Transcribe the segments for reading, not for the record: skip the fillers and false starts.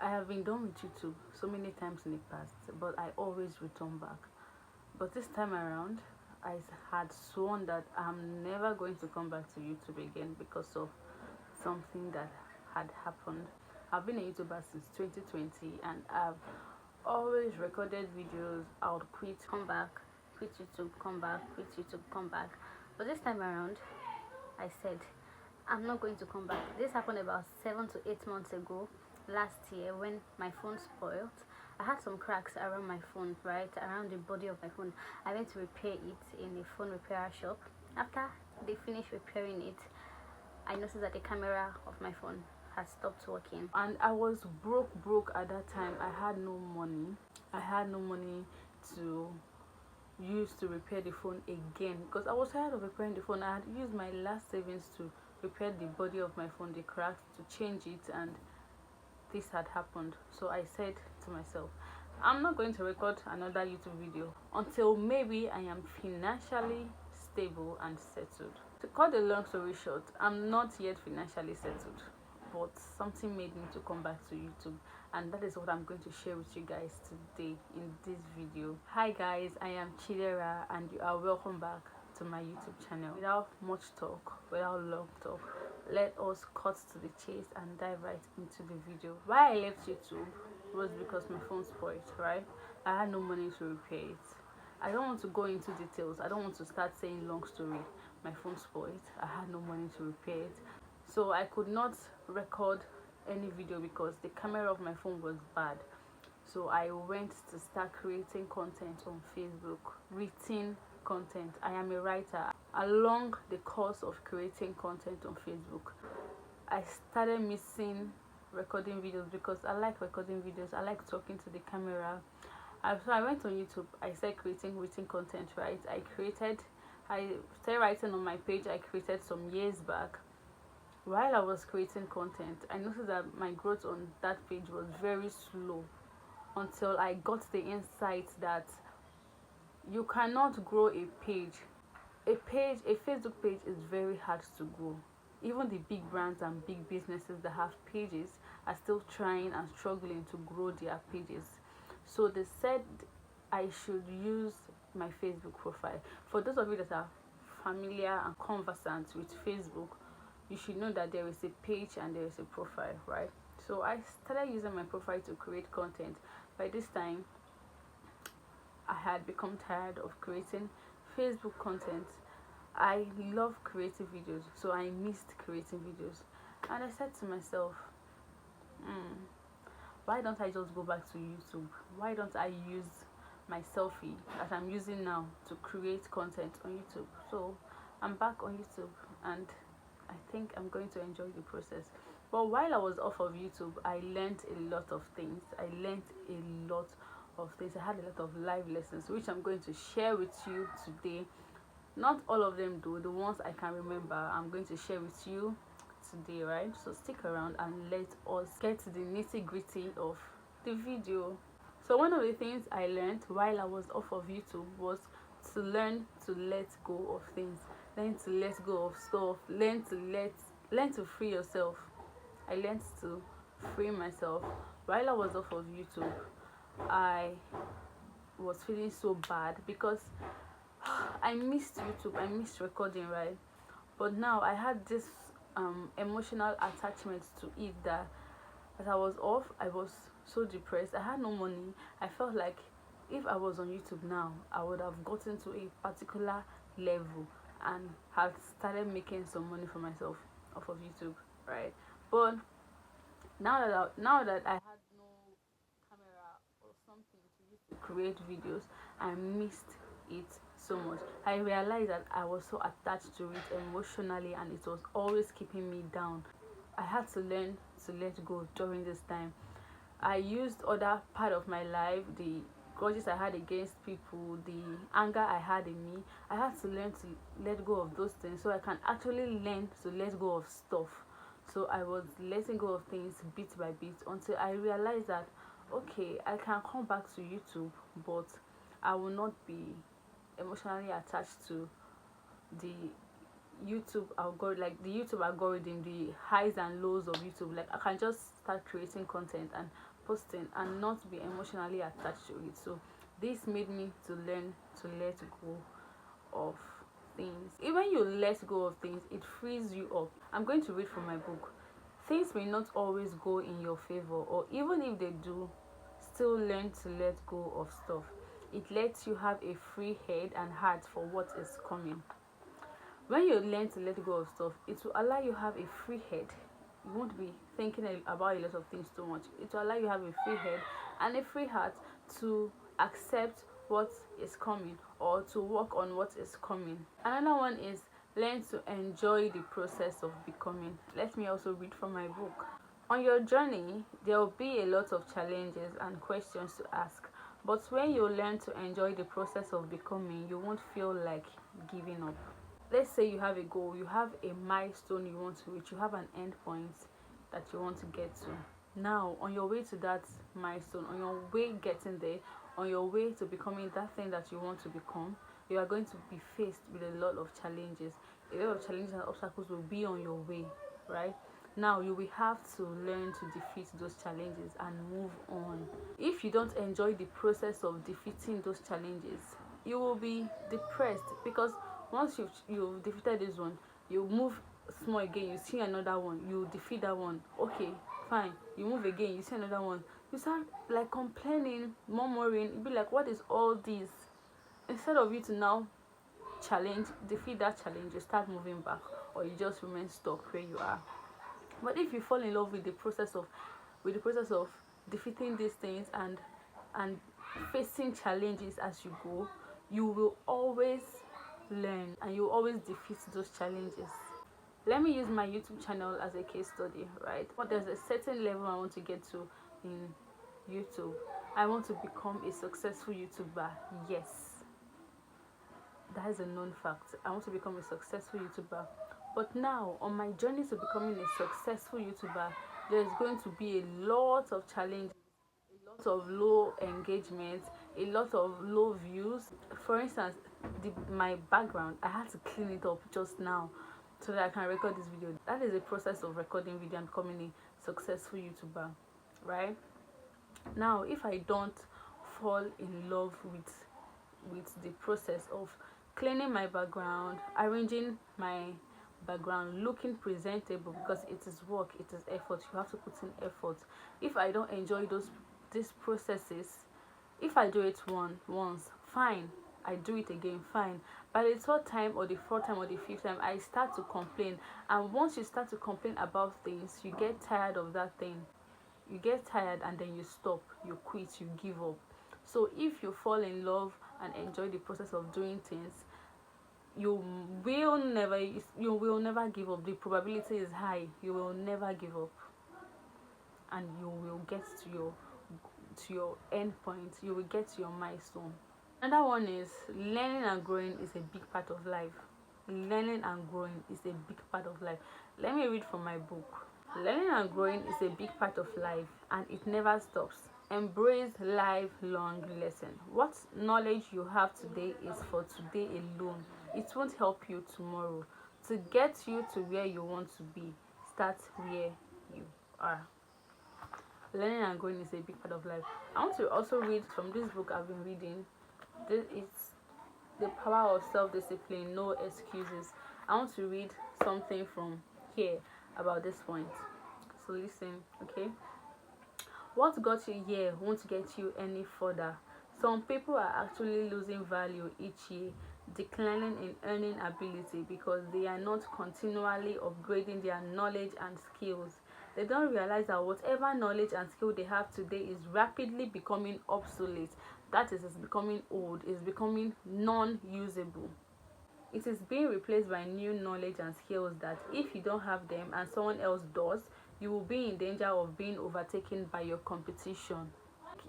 I have been done with YouTube so many times in the past, but I always return back. But this time around, I had sworn that I'm never going to come back to YouTube again because of something that had happened. I've been a YouTuber since 2020 and I've always recorded videos. I would quit, come back, quit YouTube, come back, quit YouTube, come back. But this time around, I said I'm not going to come back. This happened about 7 to 8 months ago, last year, when my phone spoiled. I had some cracks around my phone, right around the body of my phone. I went to repair it in a phone repair shop. After they finished repairing it, I noticed that the camera of my phone had stopped working, and I was broke at that time. I had no money to use to repair the phone again because I was tired of repairing the phone. I had used my last savings to repair the body of my phone, the cracks, to change it, and this had happened. So I said to myself, I'm not going to record another YouTube video until maybe I am financially stable and settled. To cut the long story short, I'm not yet financially settled, but something made me to come back to YouTube, and that is what I'm going to share with you guys today in this video. Hi guys, I am Chidera and you are welcome back to my YouTube channel. Without much talk, without long talk, let us cut to the chase and dive right into the video. Why I left YouTube was because my phone spoiled, right? I had no money to repair it. I don't want to go into details. I don't want to start saying long story. My phone spoiled. I had no money to repair it. So I could not record any video because the camera of my phone was bad. So I went to start creating content on Facebook, written content. I am a writer. Along the course of creating content on Facebook, I started missing recording videos because I like recording videos. I like talking to the camera. So I went on YouTube. I started creating written content, right? I started writing on my page I created some years back. While I was creating content, I noticed that my growth on that page was very slow until I got the insight that you cannot grow a page. A Facebook page is very hard to grow. Even the big brands and big businesses that have pages are still trying and struggling to grow their pages. So they said I should use my Facebook profile. For those of you that are familiar and conversant with Facebook, you should know that there is a page and there is a profile, right? So I started using my profile to create content. By this time, I had become tired of creating Facebook content. I love creating videos, so I missed creating videos. And I said to myself, why don't I just go back to YouTube? Why don't I use my selfie that I'm using now to create content on YouTube? So I'm back on YouTube and I think I'm going to enjoy the process. But while I was off of YouTube, I learned a lot of things. I had a lot of live lessons which I'm going to share with you today. Not all of them though, the ones I can remember I'm going to share with you today, right? So stick around and let us get to the nitty-gritty of the video. So one of the things I learned while I was off of YouTube was to learn to let go of things. Learn to let go of stuff. Learn to free yourself. I learned to free myself. While I was off of YouTube, I was feeling so bad because I missed YouTube. I missed recording, right? But now I had this emotional attachment to it that as I was off, I was so depressed. I had no money. I felt like if I was on YouTube now, I would have gotten to a particular level and had started making some money for myself off of YouTube, right? But now that I had no camera or something to use to create videos, I missed it so much. I realized that I was so attached to it emotionally and it was always keeping me down. I had to learn to let go during this time. I used other part of my life, the grudges I had against people, the anger I had in me. I had to learn to let go of those things so I can actually learn to let go of stuff. So I was letting go of things bit by bit until I realized that okay, I can come back to YouTube, but I will not be emotionally attached to the YouTube algorithm, like the YouTube algorithm, the highs and lows of YouTube. Like I can just start creating content and posting and not be emotionally attached to it. So this made me to learn to let go of things. Even when you let go of things, it frees you up. I'm going to read from my book. Things may not always go in your favor, or even if they do, still learn to let go of stuff. It lets you have a free head and heart for what is coming. When you learn to let go of stuff, it will allow you have a free head. You won't be thinking about a lot of things too much. It will allow you have a free head and a free heart to accept what is coming or to work on what is coming. Another one is learn to enjoy the process of becoming. Let me also read from my book. On your journey, there will be a lot of challenges and questions to ask. But when you learn to enjoy the process of becoming, you won't feel like giving up. Let's say you have a goal, you have a milestone you want to reach, you have an end point that you want to get to. Now, on your way to that milestone, on your way getting there, on your way to becoming that thing that you want to become, you are going to be faced with a lot of challenges. A lot of challenges and obstacles will be on your way, right? Now, you will have to learn to defeat those challenges and move on. If you don't enjoy the process of defeating those challenges, you will be depressed, because once you've defeated this one, you move small again, you see another one, you defeat that one, okay, fine, you move again, you see another one, you start like complaining, murmuring. You be like, what is all this? Instead of you to now defeat that challenge, you start moving back, or you just remain stuck where you are. But if you fall in love with the process of defeating these things and facing challenges as you go, you will always learn and you will always defeat those challenges. Let me use my YouTube channel as a case study, right? But there's a certain level I want to get to in YouTube. I want to become a successful YouTuber. Yes, that is a known fact. I want to become a successful YouTuber. But now, on my journey to becoming a successful YouTuber, there's going to be a lot of challenges, a lot of low engagement, a lot of low views. For instance, my background, I had to clean it up just now so that I can record this video. That is a process of recording video and becoming a successful YouTuber, right? Now, if I don't fall in love with the process of cleaning my background, arranging my background, looking presentable, because it is work, it is effort, you have to put in effort. If I don't enjoy these processes, if I do it once, fine, I do it again, fine. By the third time or the fourth time or the fifth time, I start to complain. And once you start to complain about things, you get tired of that thing. You get tired and then you stop, you quit, you give up. So if you fall in love and enjoy the process of doing things, you will never give up. The probability is high. You will never give up, and you will get to your end point. You will get to your milestone. Another one is learning and growing is a big part of life. Learning and growing is a big part of life. Let me read from my book. Learning and growing is a big part of life, and it never stops. Embrace lifelong lesson. What knowledge you have today is for today alone. It won't help you tomorrow. To get you to where you want to be, start where you are. Learning and growing is a big part of life. I want to also read from this book I've been reading. It's The Power of Self-Discipline, No Excuses. I want to read something from here about this point. So listen, okay? What got you here won't get you any further. Some people are actually losing value each year, declining in earning ability because they are not continually upgrading their knowledge and skills. They don't realize that whatever knowledge and skill they have today is rapidly becoming obsolete. That is, it's becoming old, it's becoming non-usable. It is being replaced by new knowledge and skills that if you don't have them and someone else does, you will be in danger of being overtaken by your competition.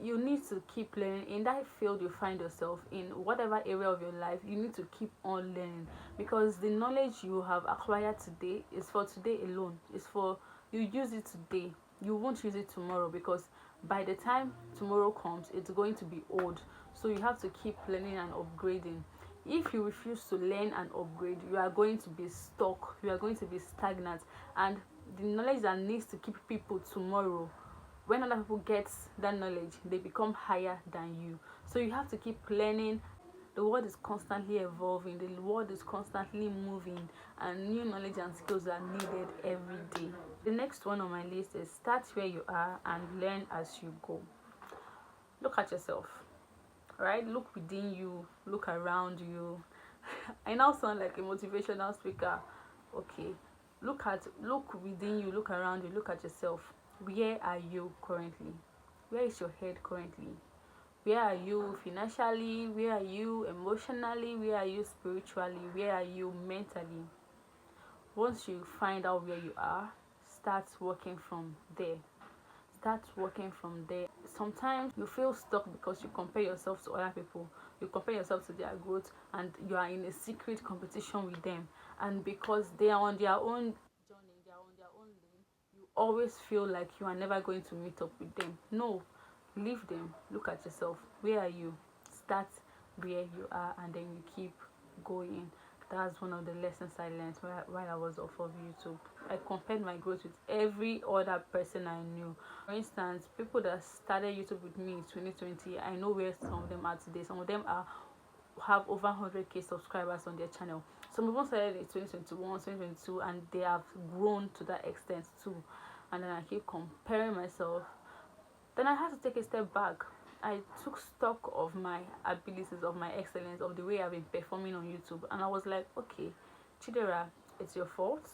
You need to keep learning. In that field you find yourself in, whatever area of your life, you need to keep on learning, because the knowledge you have acquired today is for today alone. It's for you use it today. You won't use it tomorrow, because by the time tomorrow comes, it's going to be old. So you have to keep learning and upgrading. If you refuse to learn and upgrade, you are going to be stuck, you are going to be stagnant. And the knowledge that needs to keep people tomorrow, when other people get that knowledge, they become higher than you. So you have to keep learning. The world is constantly evolving, the world is constantly moving, and new knowledge and skills are needed every day. The next one on my list is start where you are and learn as you go. Look at yourself, right? Look within you, look around you. I now sound like a motivational speaker. Okay, look within you, look around you, look at yourself. Where are you currently? Where is your head currently? Where are you financially? Where are you emotionally? Where are you spiritually? Where are you mentally? Once you find out where you are, start working from there. Start working from there. Sometimes you feel stuck because you compare yourself to other people. You compare yourself to their growth, and you are in a secret competition with them. And because they are on their own journey, they are on their own lane, you always feel like you are never going to meet up with them. No, leave them. Look at yourself. Where are you? Start where you are, and then you keep going. That's one of the lessons I learned while I was off of YouTube. I compared my growth with every other person I knew. For instance, people that started YouTube with me in 2020, I know where some of them are today. Some of them have over 100k subscribers on their channel. Some of them started in 2021, 2022, and they have grown to that extent too. And then I keep comparing myself. Then I had to take a step back. I took stock of my abilities, of my excellence, of the way I've been performing on YouTube, and I was like, okay, Chidera, it's your fault.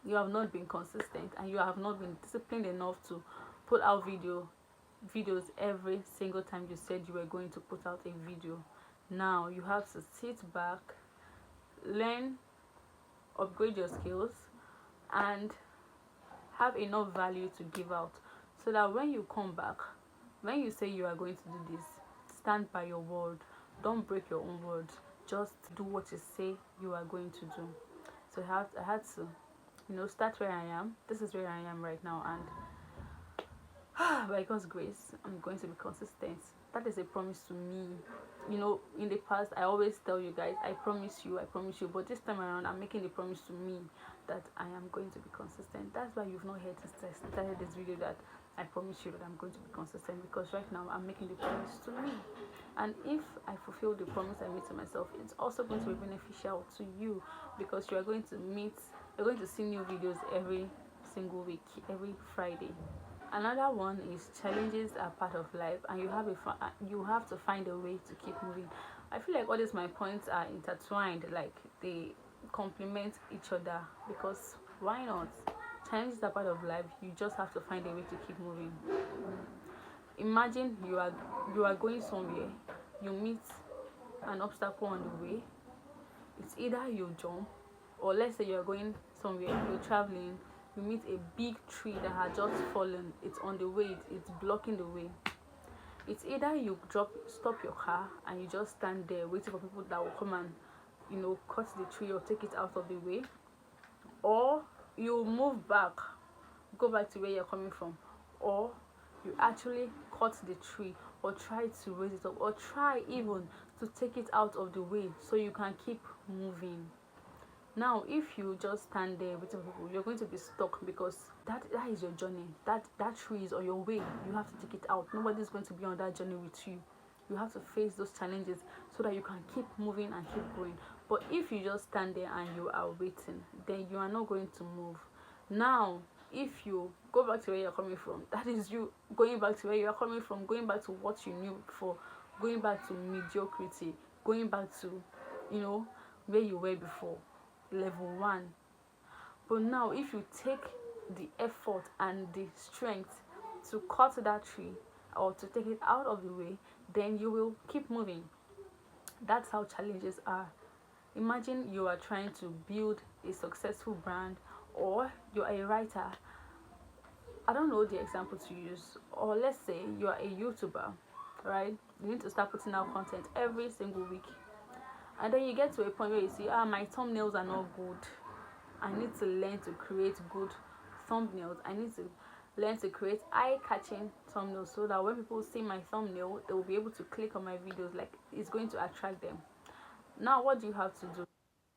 You have not been consistent, and you have not been disciplined enough to put out videos every single time you said you were going to put out a video. Now you have to sit back, learn, upgrade your skills, and have enough value to give out, so that when you come back, when you say you are going to do this, stand by your word. Don't break your own word. Just do what you say you are going to do. So I had to, start where I am. This is where I am right now, and by God's grace, I'm going to be consistent. That is a promise to me. In the past, I always tell you guys, I promise you, but this time around, I'm making the promise to me that I am going to be consistent. That's why you've not heard since I started this video that I promise you that I'm going to be consistent, because right now I'm making the promise to me. And if I fulfill the promise I made to myself, it's also going to be beneficial to you, because you're going to see new videos every single week, every Friday. Another one is challenges are part of life, and you have to find a way to keep moving. I feel like all these my points are intertwined, like they complement each other, because why not? Challenges are part of life. You just have to find a way to keep moving. Imagine you are going somewhere, you meet an obstacle on the way. It's either you jump, or let's say you're going somewhere, you're traveling, you meet a big tree that had just fallen. It's on the way, it's blocking the way. It's either you stop your car and you just stand there waiting for people that will come and cut the tree or take it out of the way, or you move back, go back to where you're coming from, or you actually cut the tree or try to raise it up, or try even to take it out of the way so you can keep moving. Now, if you just stand there waiting for people, you're going to be stuck, because that is your journey. That tree is on your way. You have to take it out. Nobody's going to be on that journey with you. You have to face those challenges so that you can keep moving and keep going. But if you just stand there and you are waiting, then you are not going to move. Now, if you go back to where you're coming from, that is you going back to where you're coming from, going back to what you knew before, going back to mediocrity, going back to where you were before, level 1. But now, if you take the effort and the strength to cut that tree or to take it out of the way, then you will keep moving. That's how challenges are. Imagine you are trying to build a successful brand, or you're a writer. I don't know the example to use. Or let's say you are a YouTuber, right? You need to start putting out content every single week. And then you get to a point where you see, my thumbnails are not good. I need to learn to create good thumbnails. I need to learn to create eye-catching thumbnails, so that when people see my thumbnail, they will be able to click on my videos. Like, it's going to attract them. Now what do you have to do?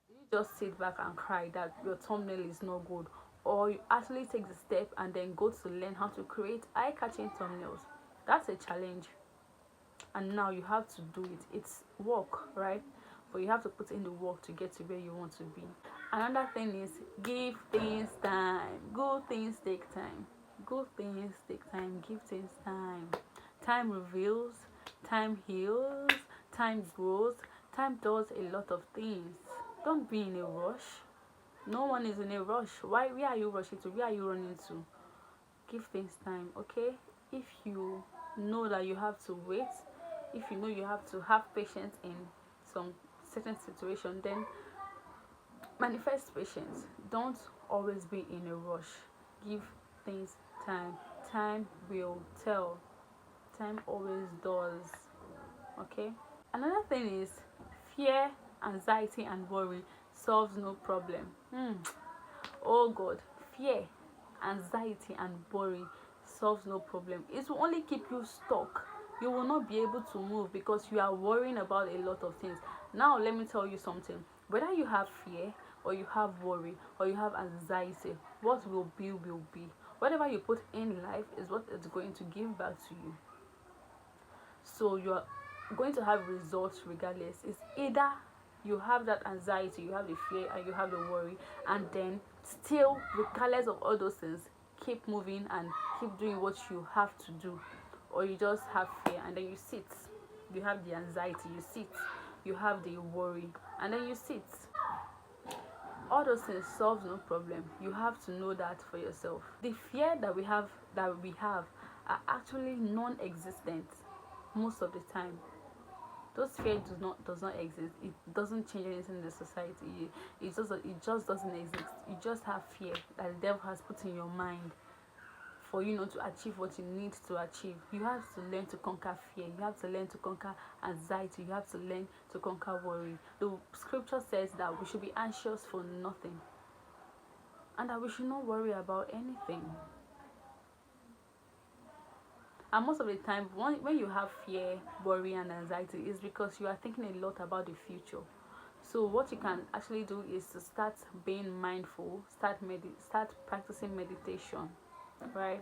You just sit back and cry that your thumbnail is not good, or you actually take the step and then go to learn how to create eye-catching thumbnails. That's a challenge, and now you have to do it. It's work, right? But you have to put in the work to get to where you want to be. Another thing is, give things time. Good things take time. Good things take time. Give things time. Time reveals, time heals, time grows, time does a lot of things. Don't be in a rush. No one is in a rush. Why? Where are you rushing to? Where are you running to? Give things time, okay? If you know that you have to wait, if you know you have to have patience in some certain situation, then manifest patience. Don't always be in a rush. Give things time. Time will tell. Time always does. Okay? Another thing is, fear, anxiety, and worry solves no problem. Oh God, fear, anxiety, and worry solves no problem. It will only keep you stuck. You will not be able to move because you are worrying about a lot of things. Now let me tell you something. Whether you have fear, or you have worry, or you have anxiety, what will be will be. Whatever you put in life is what it's going to give back to you. So you're going to have results regardless. It's either you have that anxiety, you have the fear, and you have the worry, and then still, regardless of all those things, keep moving and keep doing what you have to do, or you just have fear and then you sit. You have the anxiety, you sit. You have the worry, and then you sit. All those things solves no problem. You have to know that for yourself. The fear that we have are actually non-existent most of the time. Those fear does not exist. It doesn't change anything in the society. It just doesn't exist. You just have fear that the devil has put in your mind for you not to achieve what you need to achieve. You have to learn to conquer fear. You have to learn to conquer anxiety. You have to learn to conquer worry. The scripture says that we should be anxious for nothing, and that we should not worry about anything. And most of the time, when you have fear, worry, and anxiety, is because you are thinking a lot about the future. So what you can actually do is to start being mindful, start practicing meditation, right?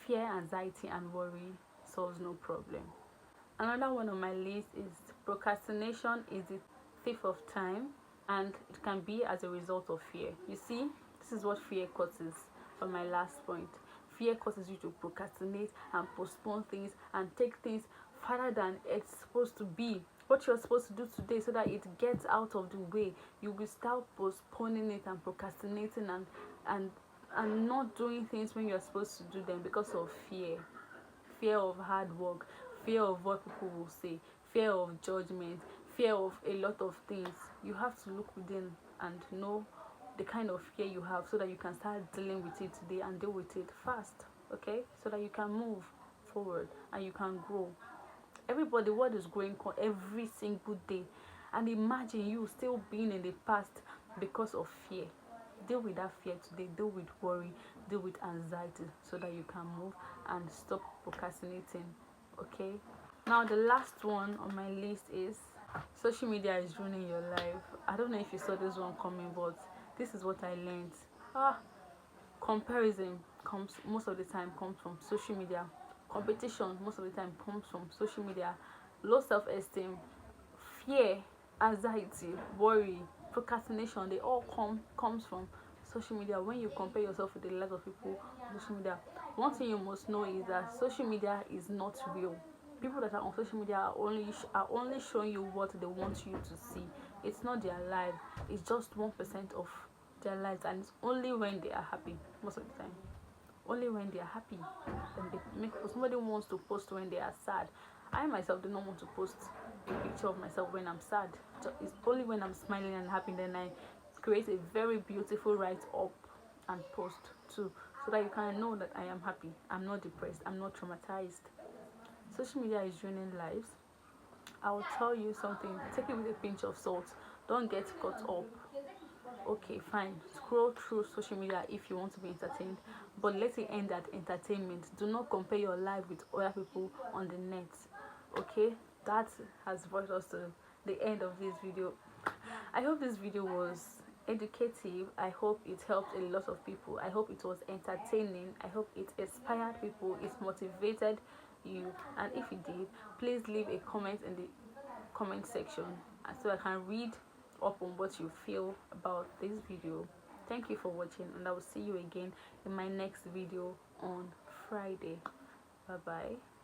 Fear, anxiety, and worry solves no problem. Another one on my list is, procrastination is the thief of time, and it can be as a result of fear. You see, this is what fear causes. On my last point, fear causes you to procrastinate and postpone things and take things farther than it's supposed to be. What you're supposed to do today, so that it gets out of the way, you will start postponing it and procrastinating and not doing things when you're supposed to do them because of fear of hard work, fear of what people will say, fear of judgment, fear of a lot of things. You have to look within and know the kind of fear you have, so that you can start dealing with it today and deal with it fast, okay? So that you can move forward and you can grow. Everybody, what is growing every single day, and imagine you still being in the past because of fear. Deal with that fear today. Deal with worry, deal with anxiety, so that you can move and stop procrastinating, okay? Now the last one on my list is, social media is ruining your life. I don't know if you saw this one coming, but this is what I learned. Comparison comes most of the time comes from social media. Competition most of the time comes from social media. Low self-esteem, fear, anxiety, worry, procrastination, they all comes from social media. When you compare yourself with the lives of people on social media, one thing you must know is that social media is not real. People that are on social media are only showing you what they want you to see. It's not their life. It's just 1% of their lives, and it's only when they are happy. Most of the time, only when they are happy, then they make. Somebody wants to post when they are sad. I myself do not want to post a picture of myself when I'm sad. It's only when I'm smiling and happy, then I create a very beautiful write up and post too, so that you can know that I am happy, I'm not depressed, I'm not traumatized. Social media is ruining lives. I will tell you something, take it with a pinch of salt. Don't get caught up. Okay, fine, scroll through social media if you want to be entertained, but let it end at entertainment. Do not compare your life with other people on the net. Okay, that has brought us to the end of this video. I hope this video was educative. I hope it helped a lot of people. I hope it was entertaining. I hope it inspired people, it motivated you. And if it did, please leave a comment in the comment section so I can read up on what you feel about this video. Thank you for watching, and I will see you again in my next video on Friday. Bye bye.